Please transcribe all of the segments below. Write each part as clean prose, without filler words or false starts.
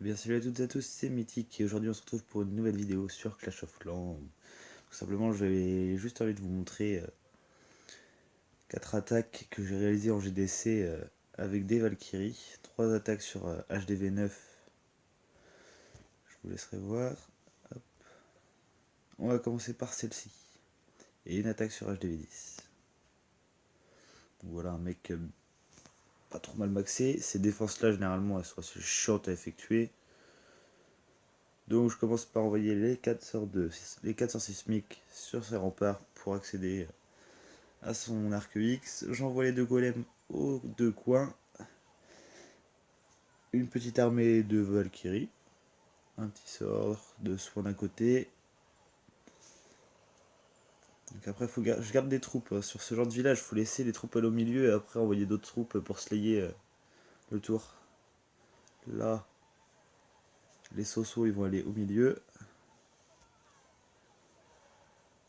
Bien salut à toutes et à tous, c'est Mythique et aujourd'hui on se retrouve pour une nouvelle vidéo sur Clash of Clans. Tout simplement j'avais juste envie de vous montrer 4 attaques que j'ai réalisées en GDC avec des Valkyries. 3 attaques sur HDV9, je vous laisserai voir. Hop. On va commencer par celle-ci. Et une attaque sur HDV10. Donc voilà un mec pas trop mal maxé. Ces défenses là généralement elles sont assez chiantes à effectuer. Donc je commence par envoyer les 4 sorts sismiques sur ses remparts pour accéder à son arc X. J'envoie les 2 golems aux 2 coins. Une petite armée de Valkyrie. Un petit sort de soin d'un côté. Donc après je garde des troupes. Sur ce genre de village, il faut laisser les troupes aller au milieu et après envoyer d'autres troupes pour slayer le tour. Là, les Sosos ils vont aller au milieu.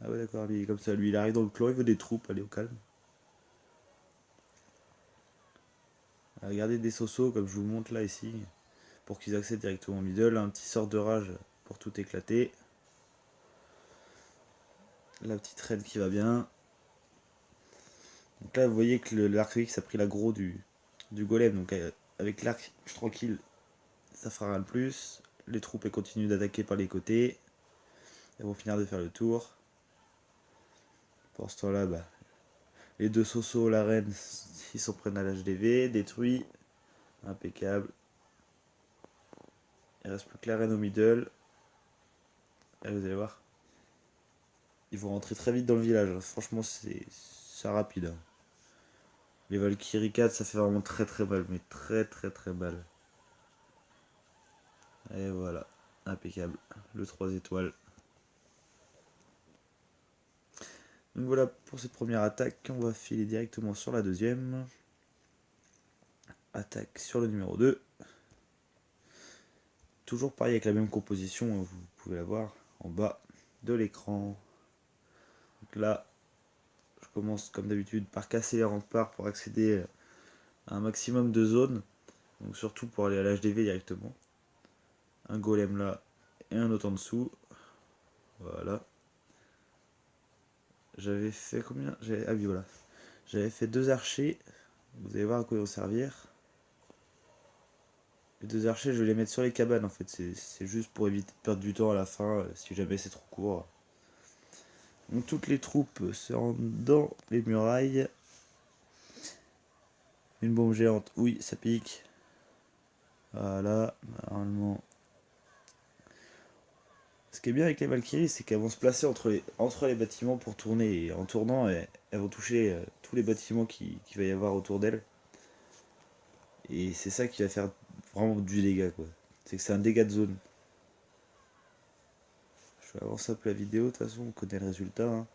Ah ouais d'accord, lui comme ça, lui il arrive dans le clan, il veut des troupes, allez au calme. Regardez des Sosos comme je vous montre là ici, pour qu'ils accèdent directement au middle. Un petit sort de rage pour tout éclater. La petite reine qui va bien. Donc là vous voyez que l'arc X a pris l'aggro du golem. Donc avec l'arc tranquille ça fera rien de plus. Les troupes elles continuent d'attaquer par les côtés. Elles vont finir de faire le tour. Pour ce temps là les 2 Sosos, la reine, ils s'en prennent à l'HDV, détruit. Impeccable. Il reste plus que la reine au middle. Et vous allez voir. Ils vont rentrer très vite dans le village. Franchement c'est rapide. Les Valkyrie 4 ça fait vraiment très très mal. Mais très mal. Et voilà. Impeccable. Le 3 étoiles. Donc voilà pour cette première attaque. On va filer directement sur la deuxième. Attaque sur le numéro 2. Toujours pareil avec la même composition. Vous pouvez la voir en bas de l'écran. Donc là, je commence comme d'habitude par casser les remparts pour accéder à un maximum de zones. Donc surtout pour aller à l'HDV directement. Un golem là et un autre en dessous. Voilà. J'avais fait combien? Ah oui voilà. J'avais fait 2 archers. Vous allez voir à quoi ils vont servir. Les 2 archers je vais les mettre sur les cabanes en fait. C'est juste pour éviter de perdre du temps à la fin si jamais c'est trop court. Donc toutes les troupes se rendent dans les murailles. Une bombe géante, oui ça pique. Voilà, normalement. Ce qui est bien avec les Valkyries, c'est qu'elles vont se placer entre les bâtiments pour tourner. Et en tournant, elles vont toucher tous les bâtiments qu'il va y avoir autour d'elles. Et c'est ça qui va faire vraiment du dégât, quoi. C'est que c'est un dégât de zone. Je vais avancer un peu la vidéo, de toute façon, on connaît le résultat. Hein.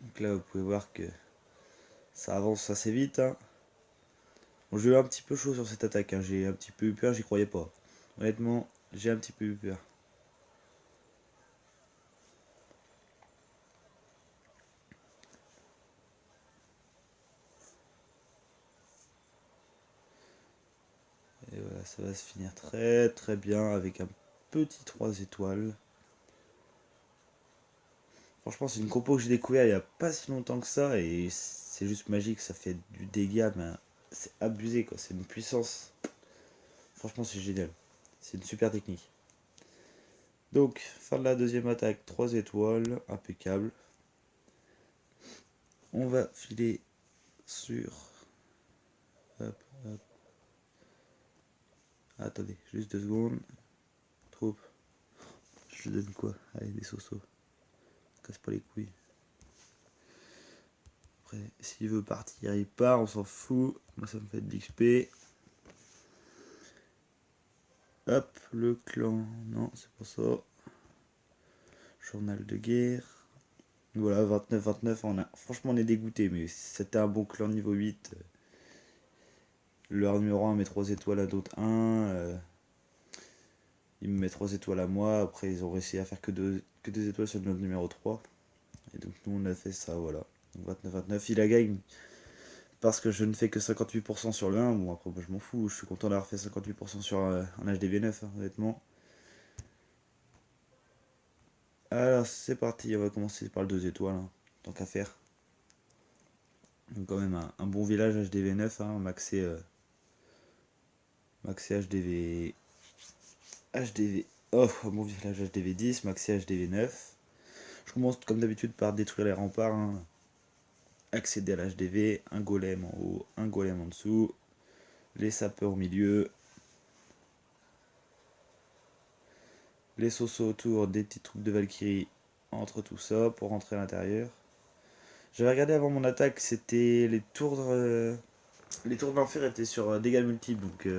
Donc là, vous pouvez voir que ça avance assez vite. Hein. Bon, j'ai eu un petit peu chaud sur cette attaque. Hein. J'ai un petit peu eu peur, j'y croyais pas. Honnêtement, j'ai un petit peu eu peur. Et voilà, ça va se finir très bien avec un petit 3 étoiles. Franchement, c'est une compo que j'ai découvert il n'y a pas si longtemps que ça et c'est juste magique, ça fait du dégât, mais c'est abusé quoi, c'est une puissance. Franchement, c'est génial. C'est une super technique. Donc, fin de la deuxième attaque, 3 étoiles, impeccable. On va filer sur. Hop, hop. Attendez, juste 2 secondes. Troupe. Je lui donne quoi? Allez, des Sosos. Casse pas les couilles. Après, s'il veut partir, il part, on s'en fout. Moi, ça me fait de l'XP. Hop, le clan. Non, c'est pas ça. Journal de guerre. Voilà, 29-29. Franchement, on est dégoûté, mais c'était un bon clan niveau 8. Leur numéro 1 met 3 étoiles à d'autres 1. Il me met 3 étoiles à moi. Après, ils ont réussi à faire que 2 étoiles sur notre numéro 3. Et donc, nous, on a fait ça, voilà. 29-29. Il a gagné parce que je ne fais que 58% sur le 1. Bon, après, moi, je m'en fous, je suis content d'avoir fait 58% sur un HDV9, hein, honnêtement. Alors, c'est parti, on va commencer par le 2 étoiles, hein, tant qu'à faire. Donc, quand même, un bon village HDV9, hein, maxé HDV. HDV. Oh, un bon village HDV10, maxé HDV9. Je commence comme d'habitude par détruire les remparts, hein. Accéder à l'HDV, un golem en haut, un golem en dessous, les sapeurs au milieu, les sosos autour, des petites troupes de Valkyrie entre tout ça pour rentrer à l'intérieur. J'avais regardé avant mon attaque, c'était les tours de l'enfer étaient sur dégâts multiples, donc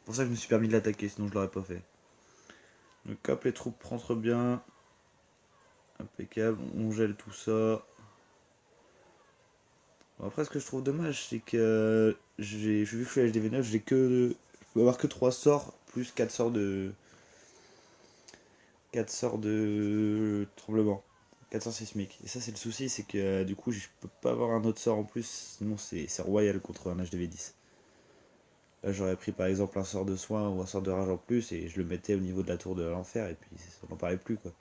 pour ça que je me suis permis de l'attaquer, sinon je l'aurais pas fait. Donc hop, les troupes rentrent bien, impeccable, on gèle tout ça. Bon, après, ce que je trouve dommage, c'est que vu que je suis à HDV9, je peux avoir que 3 sorts plus 4 sorts de tremblement, 4 sorts sismiques. Et ça, c'est le souci, c'est que du coup, je peux pas avoir un autre sort en plus, sinon c'est royal contre un HDV10. Là, j'aurais pris par exemple un sort de soin ou un sort de rage en plus et je le mettais au niveau de la tour de l'enfer et puis on n'en parlait plus, quoi.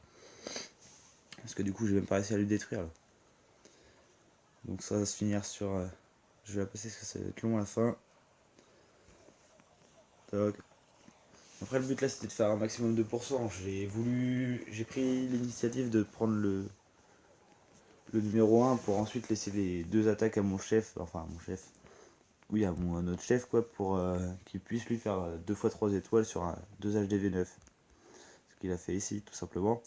Parce que du coup, j'ai même pas réussi à lui détruire là. Donc ça va se finir sur. Je vais la passer parce que ça va être long à la fin. Toc. Après, le but là, c'était de faire un maximum de pourcents. J'ai pris l'initiative de prendre le numéro 1 pour ensuite laisser les 2 attaques à mon chef, enfin à mon chef, oui, à notre chef, quoi, pour qu'il puisse lui faire 2 fois 3 étoiles sur un 2 HDV9. Ce qu'il a fait ici, tout simplement.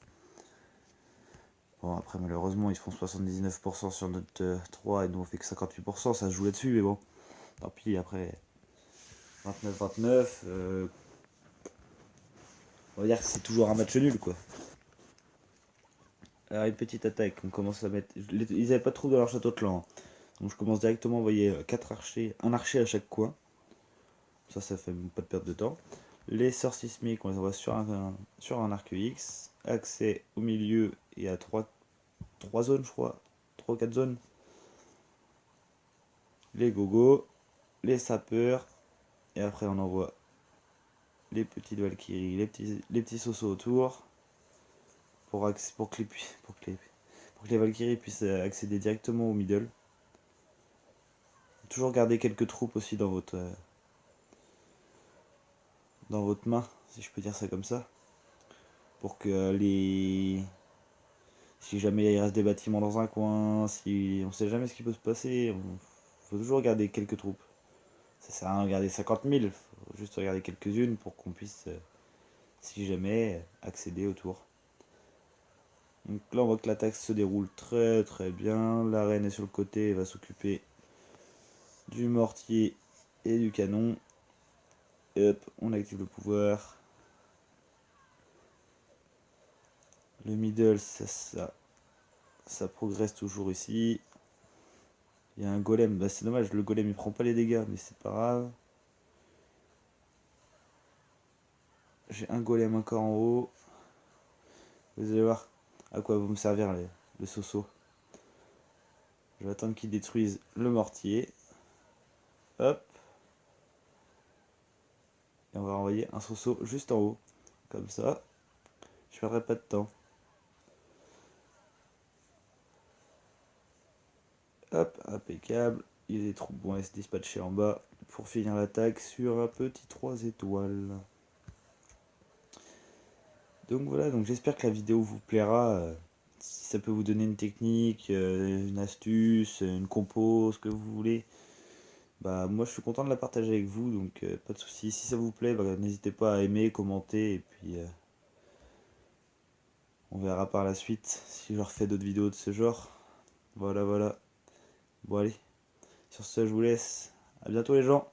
Bon, après, malheureusement, ils font 79% sur notre 3 et nous on fait que 58%, ça se joue là-dessus, mais bon, tant pis, après 29-29, on va dire que c'est toujours un match nul, quoi. Alors, une petite attaque, on commence à mettre. Ils avaient pas de trous dans leur château de clan, hein. Donc, je commence directement à envoyer 4 archers, un archer à chaque coin. Ça fait pas de perte de temps. Les sorts sismiques, on les envoie sur un arc X. Accès au milieu et à 3 zones, je crois. 3 ou 4 zones. Les gogos, les sapeurs. Et après, on envoie les petites Valkyries, les petits sosos autour. Pour que les Valkyries puissent accéder directement au middle. Toujours garder quelques troupes aussi dans votre main, si je peux dire ça comme ça. Pour que si jamais il reste des bâtiments dans un coin, si on sait jamais ce qui peut se passer, faut toujours garder quelques troupes. Ça sert à rien de garder 50 000, faut juste regarder quelques-unes pour qu'on puisse, si jamais, accéder au tour. Donc là on voit que l'attaque se déroule très très bien. La reine est sur le côté et va s'occuper du mortier et du canon. Et hop, on active le pouvoir. Le middle, ça progresse toujours ici. Il y a un golem, bah c'est dommage, le golem il prend pas les dégâts, mais c'est pas grave. J'ai un golem encore en haut. Vous allez voir à quoi vont me servir le soso. Je vais attendre qu'il détruise le mortier. Hop. Et on va envoyer un soso juste en haut. Comme ça. Je perdrai pas de temps. Hop, impeccable. Il y a des troupes vont se dispatcher en bas pour finir l'attaque sur un petit 3 étoiles. Donc voilà, donc j'espère que la vidéo vous plaira. Si ça peut vous donner une technique, une astuce, une compo, ce que vous voulez. Bah moi je suis content de la partager avec vous, donc pas de soucis. Si ça vous plaît, bah, n'hésitez pas à aimer, commenter, et puis on verra par la suite si je refais d'autres vidéos de ce genre. Voilà, voilà. Bon allez, sur ce je vous laisse. À bientôt les gens.